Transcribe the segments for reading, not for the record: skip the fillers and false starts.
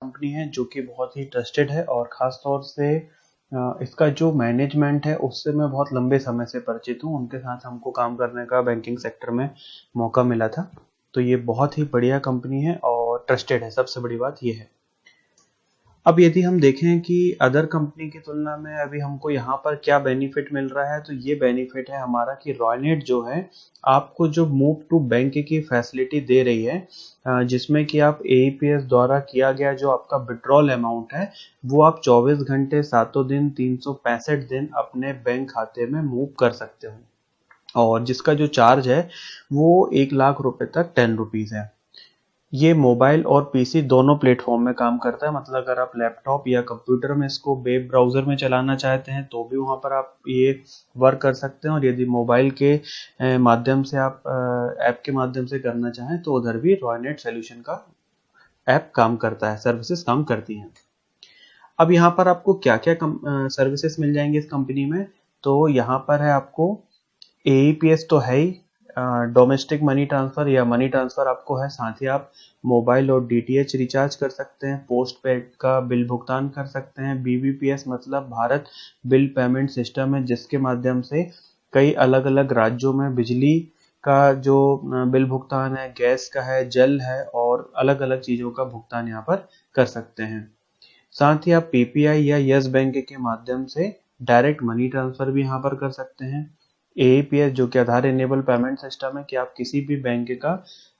Company है जो कि बहुत ही ट्रस्टेड है और ख़ास तौर से इसका जो मैनेजमेंट है उससे मैं बहुत लंबे समय से परिचित हूँ। उनके साथ हमको काम करने का बैंकिंग सेक्टर में मौका मिला था। तो ये बहुत ही बढ़िया कंपनी है और ट्रस्टेड है, सबसे बड़ी बात ये है। अब यदि हम देखें कि अदर कंपनी की तुलना में अभी हमको यहाँ पर क्या बेनिफिट मिल रहा है, तो ये बेनिफिट है हमारा कि रॉयनेट जो है आपको जो मूव टू बैंक की फैसिलिटी दे रही है, जिसमें कि आप एईपीएस द्वारा किया गया जो आपका विड्रॉल अमाउंट है वो आप 24 घंटे 7 दिन 365 दिन अपने बैंक खाते में मूव कर सकते हो, और जिसका जो चार्ज है वो 1 लाख रुपए तक 10 रुपीज है। ये मोबाइल और पीसी दोनों प्लेटफॉर्म में काम करता है। मतलब अगर आप लैपटॉप या कंप्यूटर में इसको वेब ब्राउजर में चलाना चाहते हैं तो भी वहां पर आप ये वर्क कर सकते हैं, और यदि मोबाइल के माध्यम से आप ऐप के माध्यम से करना चाहें तो उधर भी रॉयनेट सोल्यूशन का ऐप काम करता है, सर्विसेज काम करती हैं। अब यहाँ पर आपको क्या क्या सर्विसेज मिल जाएंगे इस कंपनी में, तो यहाँ पर है आपको एईपीएस तो है ही, डोमेस्टिक मनी ट्रांसफर या मनी ट्रांसफर आपको है, साथ ही आप मोबाइल और डीटीएच रिचार्ज कर सकते हैं, पोस्ट पेड का बिल भुगतान कर सकते हैं। बीबीपीएस मतलब भारत बिल पेमेंट सिस्टम है, जिसके माध्यम से कई अलग अलग राज्यों में बिजली का जो बिल भुगतान है, गैस का है, जल है, और अलग अलग चीजों का भुगतान यहाँ पर कर सकते हैं। साथ ही आप पीपीआई या यस बैंक के माध्यम से डायरेक्ट मनी ट्रांसफर भी यहाँ पर कर सकते हैं। एईपीएस जो कि आधार इनेबल पेमेंट सिस्टम है कि आप किसी भी बैंक का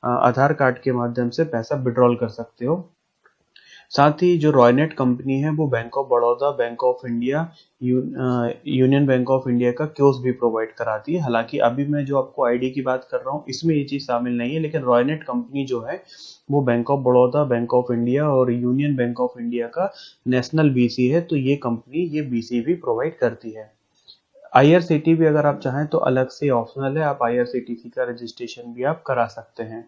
आधार कार्ड के माध्यम से पैसा विड्रॉल कर सकते हो। साथ ही जो रॉयनेट कंपनी है वो bank of Baroda, bank of India, union bank of India का क्योस भी प्रोवाइड कराती है। हालांकि अभी मैं जो आपको आईडी की बात कर रहा हूँ इसमें ये चीज शामिल नहीं है, लेकिन रॉयनेट कंपनी जो है वो bank of Baroda, bank of India और यूनियन बैंक ऑफ इंडिया का नेशनल बीसी है, तो ये कंपनी ये बीसी भी प्रोवाइड करती है। आईआरसीटी भी अगर आप चाहें तो अलग से ऑप्शनल है, आप आईआरसीटीसी का रजिस्ट्रेशन भी आप करा सकते हैं।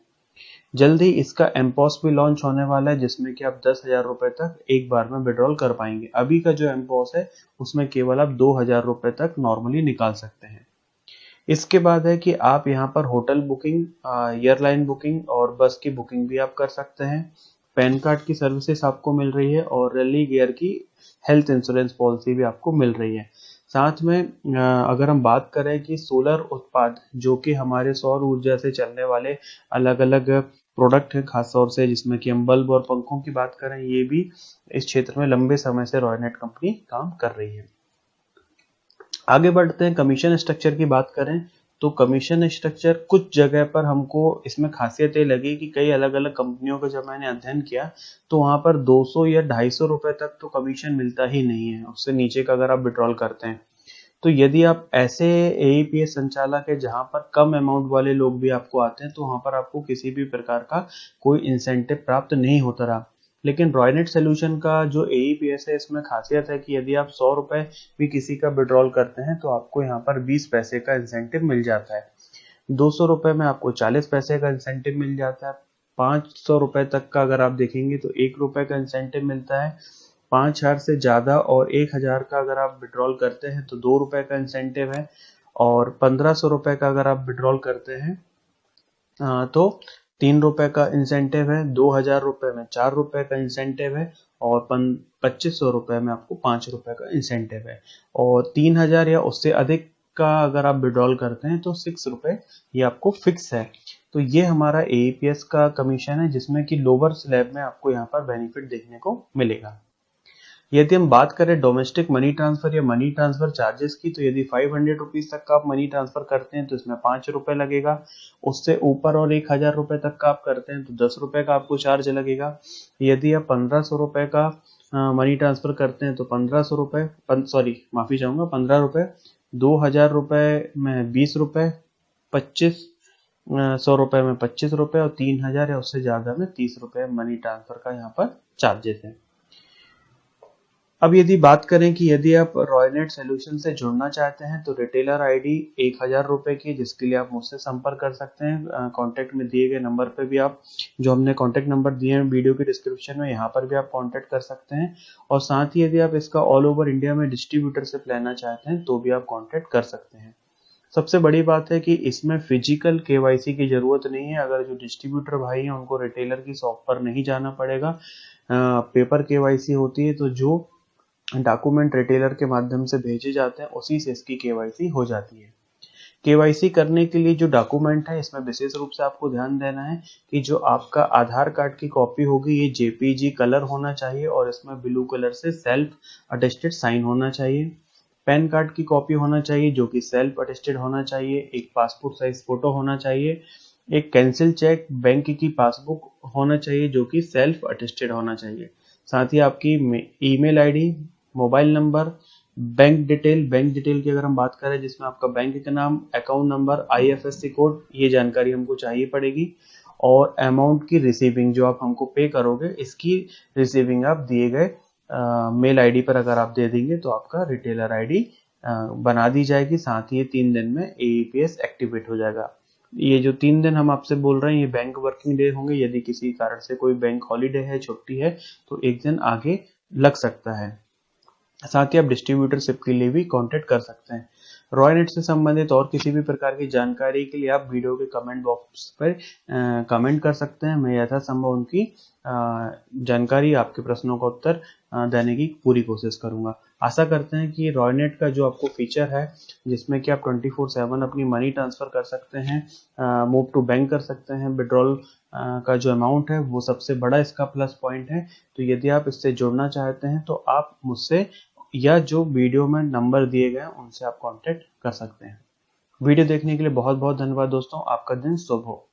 जल्द ही इसका एमपॉस भी लॉन्च होने वाला है, जिसमें कि आप 10,000 रुपए तक एक बार में विड्रॉल कर पाएंगे। अभी का जो एमपॉस है उसमें केवल आप 2,000 रुपए तक नॉर्मली निकाल सकते हैं। इसके बाद है कि आप यहाँ पर होटल बुकिंग, एयरलाइन बुकिंग और बस की बुकिंग भी आप कर सकते हैं। पैन कार्ड की सर्विसेज आपको मिल रही है और रैली गियर की हेल्थ इंश्योरेंस पॉलिसी भी आपको मिल रही है। साथ में अगर हम बात करें कि सोलर उत्पाद जो कि हमारे सौर ऊर्जा से चलने वाले अलग अलग प्रोडक्ट हैं, खासतौर से जिसमें कि हम बल्ब और पंखों की बात करें, ये भी इस क्षेत्र में लंबे समय से रॉयनेट कंपनी काम कर रही है। आगे बढ़ते हैं, कमीशन स्ट्रक्चर की बात करें तो कमीशन स्ट्रक्चर कुछ जगह पर हमको इसमें खासियत ये लगी कि कई अलग अलग कंपनियों का जब मैंने अध्ययन किया तो वहां पर 200 या 250 रुपए तक तो कमीशन मिलता ही नहीं है, उससे नीचे का अगर आप विड्रॉल करते हैं। तो यदि आप ऐसे एईपीएस संचालक है जहां पर कम अमाउंट वाले लोग भी आपको आते हैं तो वहां पर आपको किसी भी प्रकार का कोई इंसेंटिव प्राप्त नहीं होता रहा। लेकिन रॉयनेट सोल्यूशन का जो एईपीएस है इसमें खासियत है कि यदि आप 100 रुपए भी किसी का विड्रॉल करते हैं तो आपको यहाँ पर 20 पैसे का इंसेंटिव मिल जाता है। 200 रुपए में आपको 40 पैसे का इंसेंटिव मिल जाता है। 500 रुपए तक का अगर आप देखेंगे तो 1 रुपए का इंसेंटिव मिलता है। 5,000 से ज्यादा और 1,000 का अगर आप विड्रॉल करते हैं तो 2 रुपए का इंसेंटिव है, और 1,500 रुपए का अगर आप विड्रॉल करते हैं तो 3 रुपए का इंसेंटिव है। 2,000 रुपए में 4 रुपए का इंसेंटिव है, और 2,500 रुपए में आपको 5 रुपए का इंसेंटिव है, और 3,000 या उससे अधिक का अगर आप विड्रॉल करते हैं तो 6 रुपए ये आपको फिक्स है। तो ये हमारा एईपीएस का कमीशन है, जिसमें कि लोअर स्लैब में आपको यहाँ पर बेनिफिट देखने को मिलेगा। यदि हम बात करें डोमेस्टिक मनी ट्रांसफर या मनी ट्रांसफर चार्जेस की, तो यदि 500 रुपीज तक का आप मनी ट्रांसफर करते हैं तो इसमें 5 रुपए लगेगा। उससे ऊपर और 1,000 रुपए तक का आप करते हैं तो 10 रुपए का आपको चार्ज लगेगा। यदि आप 1,500 रुपए का मनी ट्रांसफर करते हैं तो 1,500 रुपए, सॉरी माफी चाहूंगा, 15 रुपए। 2,000 रुपए में 20 रुपए, 2,500 रुपए में 25 रुपए, और 3,000 या उससे ज्यादा में 30 रुपए मनी ट्रांसफर का यहाँ पर चार्जेस है। अब यदि बात करें कि यदि आप रॉयनेट सोल्यूशन से जुड़ना चाहते हैं तो रिटेलर आईडी 1,000 रुपए की, जिसके लिए आप मुझसे संपर्क कर सकते हैं। कॉन्टैक्ट में दिए गए नंबर पे भी आप, जो हमने कॉन्टैक्ट नंबर दिए हैं वीडियो के डिस्क्रिप्शन में, यहाँ पर भी आप कॉन्टैक्ट कर सकते हैं। और साथ ही यदि आप इसका ऑल ओवर इंडिया में डिस्ट्रीब्यूटरशिप लेना चाहते हैं तो भी आप कॉन्टैक्ट कर सकते हैं। सबसे बड़ी बात है कि इसमें फिजिकल केवाईसी की जरूरत नहीं है। अगर जो डिस्ट्रीब्यूटर भाई हैं उनको रिटेलर की शॉप पर नहीं जाना पड़ेगा। पेपर केवाईसी होती है, तो जो डॉक्यूमेंट रिटेलर के माध्यम से भेजे जाते हैं उसी से इसकी केवाईसी हो जाती है। केवाईसी करने के लिए जो डॉक्यूमेंट है, इसमें विशेष रूप से आपको ध्यान देना है कि जो आपका आधार कार्ड की कॉपी होगी ये जेपीजी कलर होना चाहिए और इसमें ब्लू कलर से सेल्फ अटेस्टेड साइन होना चाहिए। पैन कार्ड की कॉपी होना चाहिए जो कि सेल्फ अटेस्टेड होना चाहिए। एक पासपोर्ट साइज फोटो होना चाहिए। एक कैंसिल चेक बैंक की पासबुक होना चाहिए जो कि सेल्फ अटेस्टेड होना चाहिए। साथ ही आपकी email ID, mobile number, bank detail की अगर हम बात करें जिसमें आपका बैंक का नाम, अकाउंट नंबर, आईएफएससी कोड, ये जानकारी हमको चाहिए पड़ेगी। और अमाउंट की रिसीविंग जो आप हमको पे करोगे, इसकी रिसीविंग आप दिए गए मेल आईडी पर अगर आप दे देंगे तो आपका रिटेलर आईडी बना दी जाएगी। साथ ही ये 3 दिन में एईपीएस एक्टिवेट हो जाएगा। ये जो 3 दिन हम आपसे बोल रहे हैं ये बैंक वर्किंग डे होंगे। यदि किसी कारण से कोई बैंक हॉलीडे है, छुट्टी है, तो 1 दिन आगे लग सकता है। साथ ही आप डिस्ट्रीब्यूटरशिप के लिए भी कांटेक्ट कर सकते हैं। रॉयनेट से संबंधित और किसी भी प्रकार की जानकारी के लिए आप वीडियो के कमेंट बॉक्स पर कमेंट कर सकते हैं। मैं यथासंभव उनकी जानकारी, आपके प्रश्नों का उत्तर देने की पूरी कोशिश करूंगा। आशा करते हैं कि रॉयनेट का जो आपको फीचर है जिसमें कि आप 24/7 अपनी मनी ट्रांसफर कर सकते हैं, मूव टू बैंक कर सकते हैं, विड्रॉल का जो अमाउंट है वो सबसे बड़ा इसका प्लस पॉइंट है। तो यदि आप इससे जुड़ना चाहते हैं तो आप मुझसे या जो वीडियो में नंबर दिए गए हैं उनसे आप कांटेक्ट कर सकते हैं। वीडियो देखने के लिए बहुत बहुत धन्यवाद दोस्तों। आपका दिन शुभ हो।